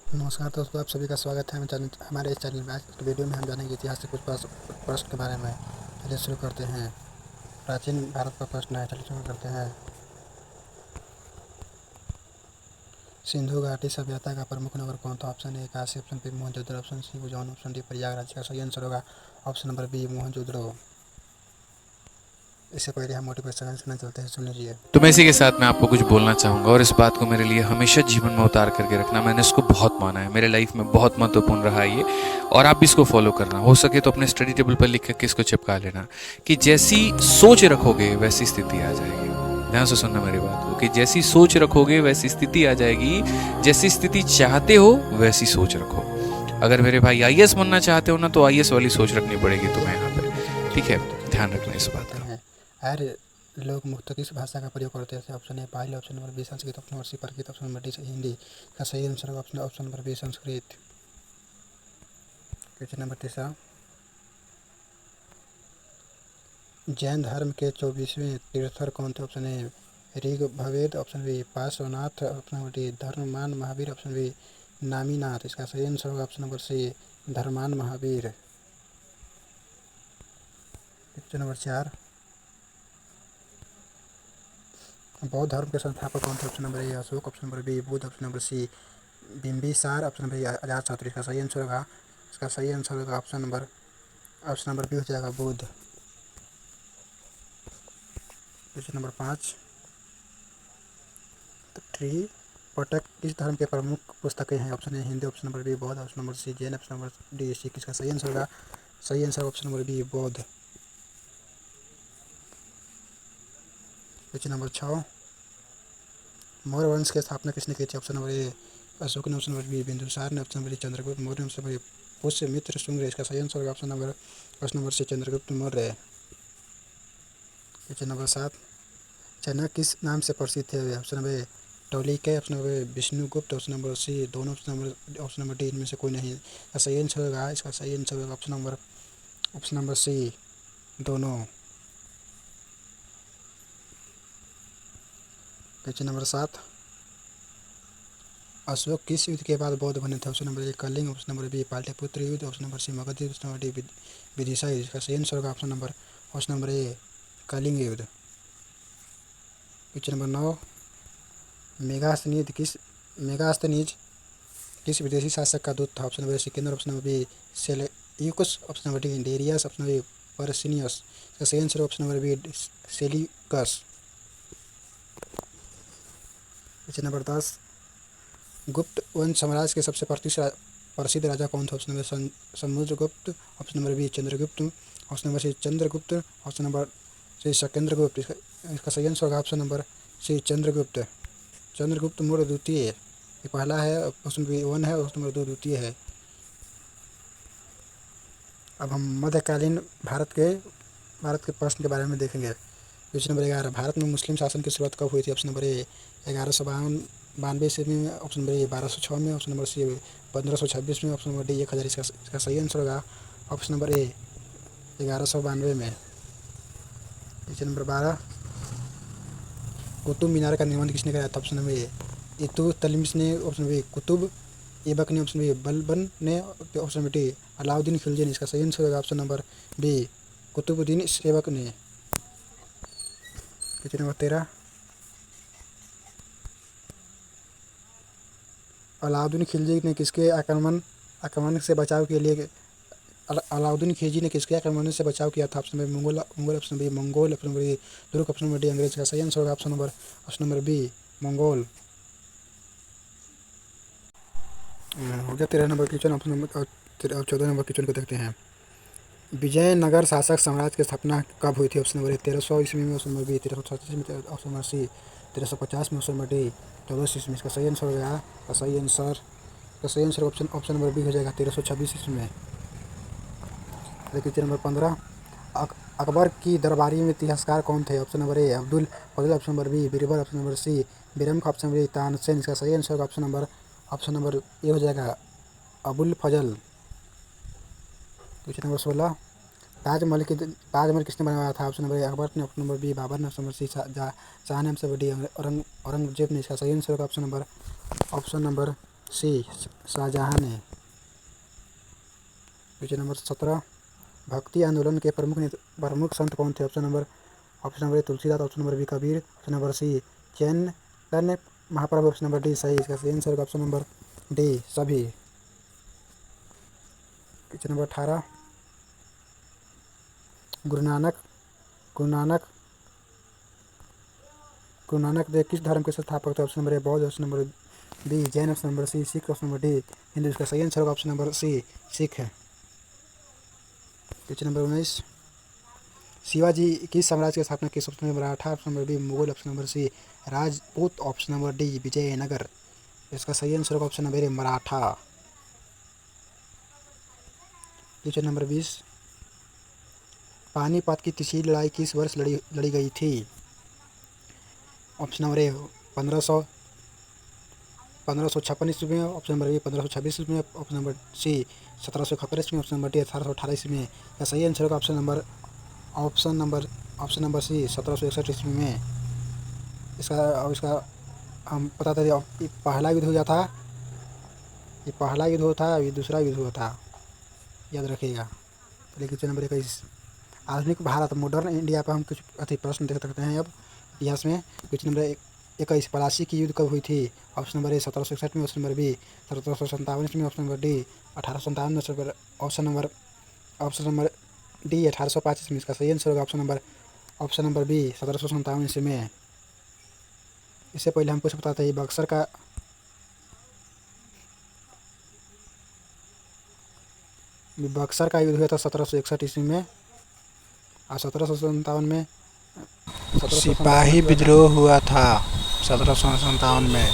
नमस्कार दोस्तों, आप सभी का स्वागत है हमारे इस चैनल में। आज की वीडियो में हम जानेंगे इतिहास के कुछ प्रश्न के बारे में। चलिए शुरू करते हैं। प्राचीन भारत का प्रश्न है, चलिए शुरू करते हैं। सिंधु घाटी सभ्यता का प्रमुख नगर कौन था? Option A Kashi, option B Mohenjodaro, option C Ujjain, option D Prayagraj. का सही आंसर होगा ऑप्शन नंबर बी मोहनजोदड़ो। इससे पहले हम मोटिवेशन सुनना चलते हैं, सुन लीजिए। तो मैं इसी के साथ मैं आपको कुछ बोलना चाहूँगा और इस बात को मेरे लिए हमेशा जीवन में उतार करके रखना। मैंने इसको बहुत माना है, मेरे लाइफ में बहुत महत्वपूर्ण रहा है ये, और आप भी इसको फॉलो करना। हो सके तो अपने स्टडी टेबल पर लिख करके इसको चिपका लेना कि जैसी सोच रखोगे वैसी स्थिति आ जाएगी। ध्यान से सुनना मेरी बात को, कि जैसी सोच रखोगे वैसी स्थिति आ जाएगी। जैसी स्थिति चाहते हो वैसी सोच रखो। अगर मेरे भाई आईएएस बनना चाहते हो ना, तो आईएएस वाली सोच रखनी पड़ेगी तुम्हें यहाँ पे। ठीक है, ध्यान रखना इस बात करते का। हैं। आर्य लोग मुख्यतः किस भाषा का प्रयोग करते थे? Option A Pali, option number B Sanskrit, option number C Prakrit, option number D Hindi. का सही आंसर होगा option number B Sanskrit. Question number 3। Jain धर्म के 24वें तीर्थंकर कौन थे? Option A Rigveda, option B Parshvanath, option number D धर्ममान महावीर, ऑप्शन बी नामीनाथ। इसका सही आंसर होगा ऑप्शन नंबर सी धर्ममान महावीर। Question number 4। बौद्ध धर्म के संस्थापक कौन थे? Option number A Ashok, option number B Buddha, option number C Bimbisara, option number A Ajatashatru. इसका सही आंसर होगा ऑप्शन नंबर बी हो जाएगा बुद्ध। Question number 5। ट्री पटक किस धर्म के प्रमुख पुस्तकें हैं? Option A Hindi, option number B Bauddh, option number C Jain, option number D Sikh. इसका सही आंसर होगा option number B Bauddh. Question number 6। Maurya वंश की स्थापना किसने की थी? ऑप्शन नंबर ए अशोक ने, ऑप्शन नंबर बी बिंदुसार ने, option number D Chandragupta Maurya, option number Pushyamitra Shunga. इसका सही आंसर होगा option number C Chandragupta Maurya. Question number 7। Chanakya किस नाम से प्रसिद्ध थे? ऑप्शन नंबर ए टोलिके, option number Vishnugupta, option number C दोनों, ऑप्शन नंबर डी इनमें से कोई नहीं। इसका सही आंसर होगा ऑप्शन नंबर सी दोनों। Question number 7। अशोक किस युद्ध के बाद बौद्ध बने थे? Option number A Kalinga, option number B Pataliputra युद्ध, ऑप्शन नंबर सी मगध युद्ध, ऑप्शन नंबर डी विदिशा युद्ध। इसका सही आंसर होगा ऑप्शन नंबर ए कलिंग युद्ध। Question number 9। मेगास्थनीज किस विदेशी शासक का दूत था? Option number A Sikandar, option number B Seleucus, option number D Darius, option number B पर्सिनियस। इसका सही answer option number B Seleucus. Question number 10। Gupta वंश साम्राज्य के सबसे प्रसिद्ध राजा कौन थे? Option number Samudragupta, option number B Chandragupta, option number C Chandragupta, option number C Shakendragupta. इसका सही आंसर होगा option number C Chandragupta. Chandragupta Maurya द्वितीय, ये पहला है, ऑप्शन बी 1 है, ऑप्शन नंबर 2 द्वितीय है। अब हम मध्यकालीन भारत के प्रश्न के बारे में देखेंगे। Question number 11। भारत में मुस्लिम शासन की शुरुआत कब हुई थी? ऑप्शन नंबर ए 1152 ईस्वी में, ऑप्शन नंबर ए 1206 में, ऑप्शन नंबर सी 1526 में, ऑप्शन नंबर डी 1000। इसका सही आंसर होगा ऑप्शन नंबर ए 1192 में। Question number 12। कुतुब मीनार का निर्माण किसने कराया था? ऑप्शन नंबर ए इल्तुतमिश ने, option number B Qutub Aibak ने, ऑप्शन बी बलबन ने, option number D Alauddin Khilji ने। इसका सही आंसर होगा option number B Qutubuddin Aibak ने। Question number 13। अलाउद्दीन खिलजी ने किसके आक्रमण से बचाव के लिए अलाउद्दीन खिलजी ने किसके आक्रमण से बचाव किया था? Option number Mongol, option B Mongol, option number B तुर्क, ऑप्शन नंबर डी अंग्रेज। का सही आंसर होगा ऑप्शन नंबर बी मंगोल। हो गया 13 number question. Option number 14 number question को देखते हैं। विजयनगर शासक साम्राज्य की स्थापना कब हुई थी? ऑप्शन नंबर ए 1300 ईस्वी में, ऑप्शन नंबर बी 1336 में, ऑप्शन नंबर सी 1350 में, ऑप्शन नंबर डी 1400 ईस्वी में। इसका सही आंसर हो गया ऑप्शन नंबर बी हो जाएगा 1326 ईस्वी में। Question number 15। अकबर की दरबारी में इतिहासकार कौन थे? Option number A Abdul Fazal, option number B Birbal, option number C Biram, option number D Tansen. इसका सही आंसर होगा ऑप्शन नंबर ए हो जाएगा अबुल फजल। Question number 16। ताजमहल किसने बनवाया था? ऑप्शन नंबर ए अकबर ने, ऑप्शन नंबर बी बाबर ने, ऑप्शन नंबर सी शाह ने, ऑप्शन नंबर डी औरंगजेब ने। इसका सही आंसर होगा ऑप्शन नंबर सी शाहजहां ने। क्वेश्चन नंबर 17, भक्ति आंदोलन के प्रमुख संत कौन थे? Option number A Tulsidas, option number B Kabir, option number C Chaitanya Mahaprabhu, option number D सही। इसका सही आंसर होगा ऑप्शन नंबर डी सभी। क्वेश्चन नंबर 18, गुरु नानक गुरु नानक गुरु नानक देव किस धर्म के संस्थापक थे? ऑप्शन नंबर ए बौद्ध, option number B Jain, option number C Sikh, option number D Hindu. इसका सही आंसर होगा ऑप्शन नंबर सी सिख है। क्वेश्चन नंबर 19, शिवाजी किस साम्राज्य की स्थापना की? Option number Maratha, option number B Mughal, option number C Rajput, option number D Vijayanagar. इसका सही आंसर होगा option number A Maratha. Question number 20, Panipat की तीसरी लड़ाई किस वर्ष लड़ी गई थी? ऑप्शन नंबर ए 1556 ईस्वी में, ऑप्शन नंबर बी 1526 ईस्वी में, ऑप्शन नंबर सी 1771 ईस्वी में, ऑप्शन नंबर डी 1818 ईस्वी में। या सही आंसर होगा ऑप्शन नंबर सी 1761 ईस्वी में। इसका हम बताते थे, ये पहला युद्ध हुआ था, ये दूसरा युद्ध हुआ था, याद रखिएगा। चलिए क्वेश्चन नंबर 21, आधुनिक भारत मॉडर्न इंडिया पर हम कुछ प्रश्न देख सकते हैं अब इतिहास में। क्वेश्चन नंबर 21, प्लासी की युद्ध कब हुई थी? ऑप्शन नंबर ए 1761 में, ऑप्शन नंबर बी 1757 में, ऑप्शन नंबर डी 1857 में, ऑप्शन नंबर डी 1805 में। इसका सही आंसर होगा ऑप्शन नंबर बी 1757 ईस्वी में। इससे पहले हम कुछ बताते हैं, बक्सर का युद्ध हुआ था 1761 ईस्वी में, और 1757 में सिपाही विद्रोह हुआ था 1757 में।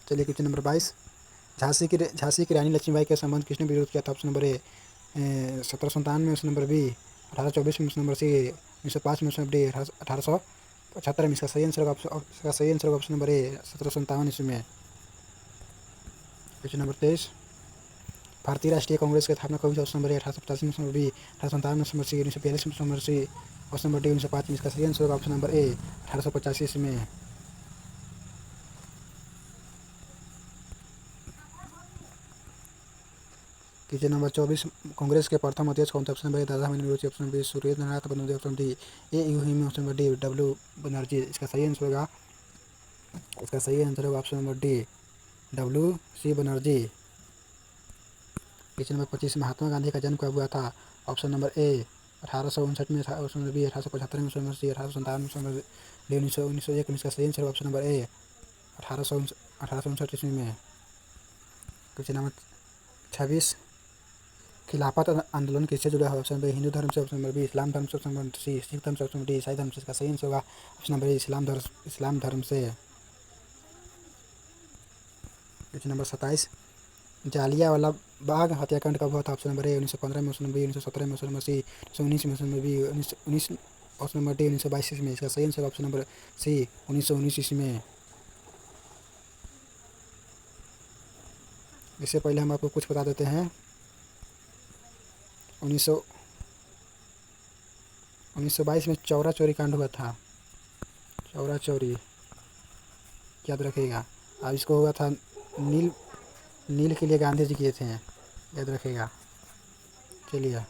चलिए क्वेश्चन नंबर 22, झांसी की रानी लक्ष्मीबाई के संबंध किसने विरोध किया था? ऑप्शन नंबर ए 1757 में, ऑप्शन नंबर बी 1824 में, ऑप्शन नंबर सी 1905 में, ऑप्शन नंबर डी 1875 में। इसका सही आंसर होगा ऑप्शन नंबर ए 1757 ईस्वी में। क्वेश्चन नंबर 23, भारतीय राष्ट्रीय कांग्रेस की स्थापना कब हुई? ऑप्शन नंबर ए 1885 में, ऑप्शन नंबर बी 1857 में, ऑप्शन नंबर सी 1942 में, option number C option number D 1905 में। इसका सही आंसर होगा ऑप्शन नंबर ए 1885 ईस्वी में। क्वेश्चन नंबर 24, कांग्रेस के प्रथम अध्यक्ष कौन थे? Option number A Dadabhai Naoroji, option number B Surendra Nath Banerjee, option D A यूही, option number D W Banerjee. इसका सही आंसर होगा option number D W C Banerjee. Question number 25, Mahatma Gandhi का जन्म कब हुआ था? ऑप्शन नंबर ए 1859 में, ऑप्शन नंबर बी 1875 में, ऑप्शन नंबर सी 1857 में, ऑप्शन नंबर डी 1901 में। इसका सही आंसर ऑप्शन नंबर ए 1859 ईस्वी में। क्वेश्चन नंबर 26, खिलाफत आंदोलन किससे जुड़ा है? ऑप्शन नंबर हिंदू धर्म से, ऑप्शन नंबर बी इस्लाम धर्म से, ऑप्शन नंबर सी सिख धर्म से, ऑप्शन नंबर डी ईसाई धर्म से। इसका सही आंसर होगा ऑप्शन नंबर ए इस्लाम धर्म से। क्वेश्चन नंबर 27, जालियांवाला बाग हत्याकांड कब हुआ था? ऑप्शन नंबर ए 1915 में, ऑप्शन नंबर बी 1917 में, ऑप्शन नंबर सी 1919 में, option number B 1919, option number D 1922 में। इसका सही आंसर ऑप्शन नंबर सी 1919 ईस्वी में। इससे पहले हम आपको कुछ बता देते हैं, 1922 में चौरा चोरी कांड हुआ था, चौरा चोरी, याद रखिएगा। अब इसको हुआ था नील के लिए गांधी जी किए थे, याद रखिएगा। चलिए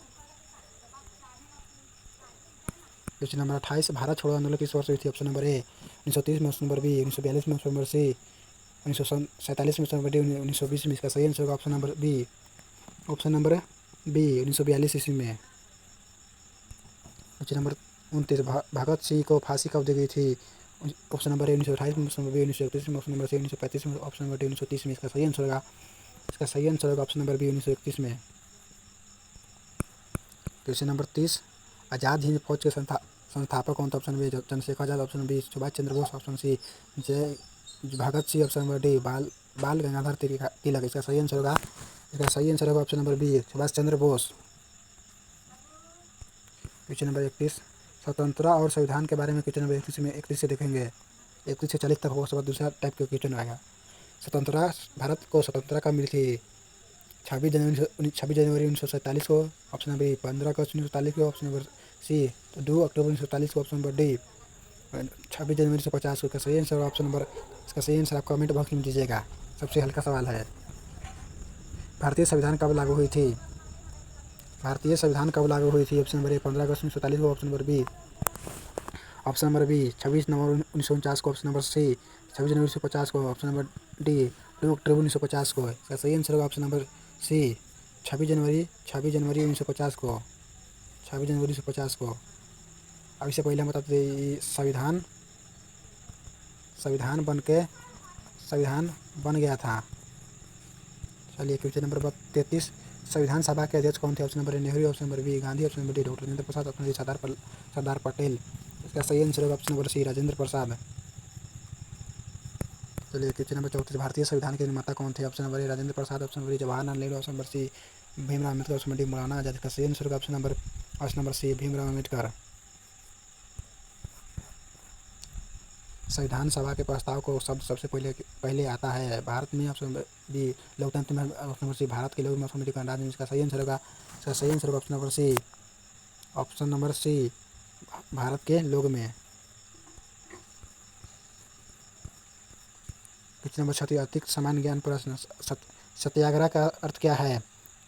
क्वेश्चन नंबर 28, भारत छोड़ो आंदोलन किस वर्ष हुई थी? ऑप्शन नंबर ए 1930 में, ऑप्शन नंबर बी 1942 में, ऑप्शन नंबर सी 1947 में, ऑप्शन नंबर डी 1920 में। इसका सही आंसर होगा ऑप्शन नंबर बी 1942 ईस्वी में। क्वेश्चन नंबर 29, भगत सिंह को फांसी कब दी गई थी? ऑप्शन नंबर ए 1928 में, ऑप्शन नंबर बी 1931 में, ऑप्शन नंबर सी 1935 में, ऑप्शन नंबर डी 1930 में। इसका सही आंसर होगा ऑप्शन नंबर बी 1931 में। क्वेश्चन नंबर 30, आज़ाद हिंद फौज के संस्थापक कौन था? Option B Chandrashekhar Azad, option B Subhash Chandra Bose, option C जय Bhagat Singh, option number D बाल गंगाधर तिलक। इसका सही आंसर होगा option number B Subhash Chandra Bose. Question number 31, स्वतंत्रता और संविधान के बारे में क्वेश्चन नंबर 31 से देखेंगे। 31 से 40 तक होगा, उसके बाद दूसरा टाइप का क्वेश्चन आएगा। भारत को स्वतंत्रता कब मिली थी? 26 जनवरी 1947 को, ऑप्शन नंबर 15 अगस्त 1947 को, ऑप्शन नंबर सी 2 अक्टूबर 1947 को, ऑप्शन नंबर डी 26 जनवरी 1950 को। इसका सही आंसर ऑप्शन नंबर, इसका सही आंसर आप कमेंट बॉक्स में दीजिएगा। सबसे हल्का सवाल है। भारतीय संविधान कब लागू हुई थी? भारतीय संविधान कब लागू हुई थी? ऑप्शन नंबर ए 15 अगस्त 1947 को, ऑप्शन नंबर बी 26 नवंबर 1949 को, ऑप्शन नंबर सी 26 जनवरी 1950 को, ऑप्शन नंबर डी 2 अक्टूबर 1950 को। इसका सही आंसर होगा ऑप्शन नंबर सी 26 जनवरी 1950 को, 26 जनवरी 1950 को। अब इससे पहले हम बताते थे संविधान बन गया था। चलिए क्वेश्चन नंबर 33, संविधान सभा के अध्यक्ष कौन थे? Option number A Nehru, option number B Gandhi, option number D doctor Rajendra Prasad, option D Sardar Patel. इसका सही आंसर होगा option number C Rajendra Prasad. चलिए क्वेश्चन नंबर 34, भारतीय संविधान के निर्माता कौन थे? Option number A Rajendra Prasad, option number Jawaharlal Nehru, option number C Bhimrao Ambedkar, option number D Maulana Azad. इसका सही आंसर होगा option number C Bhimrao Ambedkar. संविधान सभा के प्रस्ताव को शब्द सबसे पहले आता है भारत में, ऑप्शन बी लोकतंत्र में, ऑप्शन नंबर सी भारत के लोग में, ऑप्शन नंबर डी गणराज्य में। इसका सही आंसर होगा ऑप्शन नंबर सी भारत के लोग में। क्वेश्चन नंबर 36, अतिरिक्त सामान्य ज्ञान प्रश्न, सत्याग्रह का अर्थ क्या है?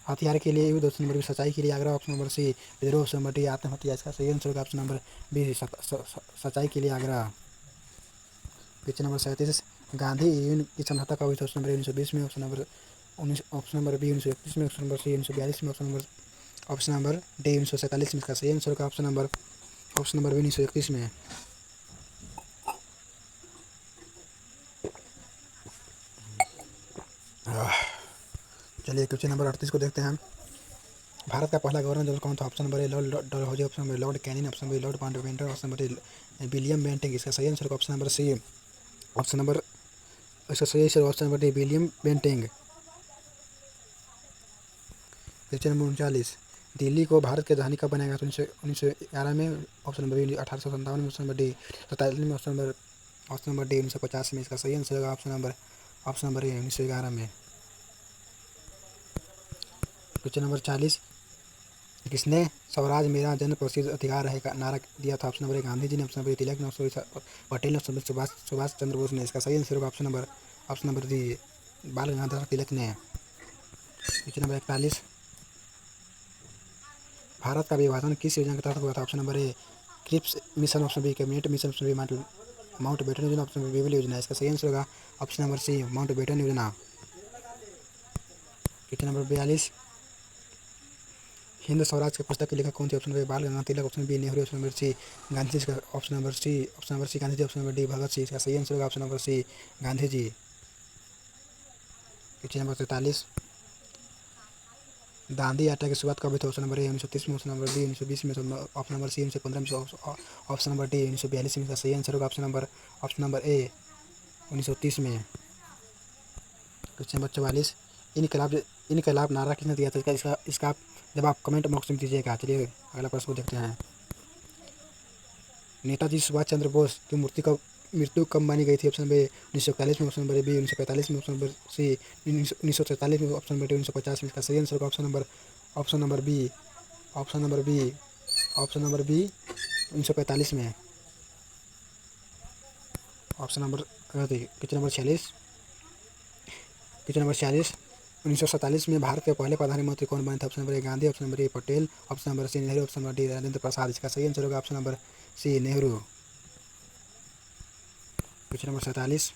हथियार के लिए युद्ध, ऑप्शन नंबर बी सच्चाई के लिए आग्रह, ऑप्शन नंबर सी विद्रोह, ऑप्शन नंबर डी आत्महत्या। इसका सही आंसर होगा ऑप्शन नंबर बी सच्चाई के लिए आग्रह। क्वेश्चन नंबर 37, गांधी यूनियन की समझौता कब हुई थी? ऑप्शन नंबर ए 1920 में, ऑप्शन नंबर बी 1931 में, ऑप्शन नंबर सी 1942 में, ऑप्शन नंबर डी 1947 में। इसका सही आंसर होगा ऑप्शन नंबर बी 1931 में। चलिए क्वेश्चन नंबर 38 को देखते हैं। भारत का पहला गवर्नर जनरल कौन था? Option number A Lord Dalhousie, option number Lord Canning, option number Lord Mountbatten, option number D William Bentinck. इसका सही answer option number C option number इसका सही answer option number D William Bentinck. Question number 39, Delhi को भारत की राजधानी कब बनाया गया? 1911 में, ऑप्शन नंबर बी 1857 में, ऑप्शन नंबर डी 47 में, ऑप्शन नंबर डी 1950 में। इसका सही आंसर होगा ऑप्शन नंबर ए 1911 में। क्वेश्चन नंबर 40, किसने स्वराज मेरा जन प्रसिद्ध अधिकार है का नारा दिया था? ऑप्शन नंबर ए गांधी जी ने, ऑप्शन नंबर बी तिलक ने, ऑप्शन नंबर पटेल ने, ऑप्शन नंबर सुभाष चंद्र बोस ने। इसका सही आंसर होगा ऑप्शन नंबर डी बाल गंगाधर तिलक ने। क्वेश्चन नंबर 41, भारत का विभाजन किस योजना के तहत हुआ था? Option number A Cripps mission, option B cabinet mission, option B Mountbatten योजना, ऑप्शन बी बेबल योजना। इसका सही आंसर होगा ऑप्शन नंबर सी माउंटबेटन योजना। क्वेश्चन नंबर 42, हिंद स्वराज के पुस्तक के लेखक कौन थे? Option number Bal Gangadhar Tilak, option B Nehru, option number C Gandhi ji, option number C Gandhi ji, option number D Bhagat Singh. इसका सही आंसर होगा ऑप्शन नंबर सी गांधी जी। क्वेश्चन नंबर 43, दांडी यात्रा की शुरुआत कब हुई थी? ऑप्शन नंबर ए 1930 में, ऑप्शन नंबर बी 1920 में, ऑप्शन नंबर सी 1915 में, ऑप्शन नंबर डी 1942 में। इसका सही आंसर होगा ऑप्शन नंबर ए 1930 में। क्वेश्चन नंबर 44, इनकलाब नारा किसने दिया था? इसका जवाब कमेंट बॉक्स में दीजिएगा। चलिए अगला प्रश्न को देखते हैं। नेताजी सुभाष चंद्र बोस की मृत्यु कब मानी गई थी? ऑप्शन नंबर ए 1941 में, ऑप्शन नंबर बी 1945 में, ऑप्शन नंबर सी 1947 में, ऑप्शन नंबर डी 1950 में। इसका सही आंसर होगा ऑप्शन नंबर बी 1945 में। क्वेश्चन नंबर 46, 1947 में भारत के पहले प्रधानमंत्री कौन बने थे? Option number A Gandhi, option number A Patel, option number C Nehru, option number D Rajendra Prasad. इसका सही आंसर होगा option number C Nehru. Question number 47,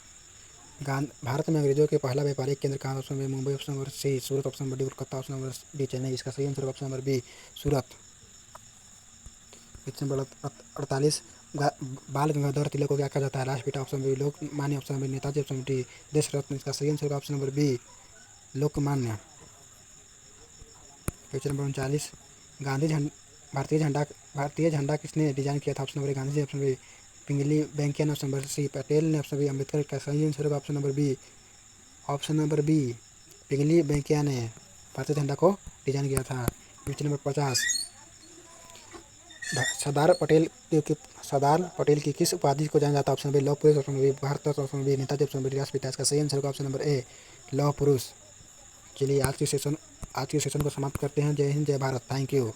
Bharat में अंग्रेजों के पहला व्यापारिक केंद्र कहाँ? Option number Mumbai, option number C Surat, option number D Kolkata, option number D Chennai. इसका सही answer option number B Surat. Question number 48, Bal Gangadhar तिलक को क्या कहा जाता है? राष्ट्रपिता, option B Lokmanya, option number Netaji, option D देश रत्न। इसका सही answer option number B Lokmanya. Question number 39, भारतीय झंडा किसने डिजाइन किया था? Option number A Gandhi ji, option B Pingali Venkayya ने, ऑप्शन नंबर सी पटेल ने, ऑप्शन बी अम्बेडकर। का सही आंसर होगा option number B Pingali Venkayya ने भारतीय झंडा को डिजाइन किया था। क्वेश्चन नंबर 50, सरदार पटेल की किस उपाधि को जाना जाता है? ऑप्शन बी लौह पुरुष, option B Bharat Ratna, option B Netaji, option B राष्ट्रपिता। इसका सही आंसर होगा ऑप्शन नंबर ए लौह पुरुष। चलिए आज के सेशन को समाप्त करते हैं। जय हिंद, जय भारत। Thank you.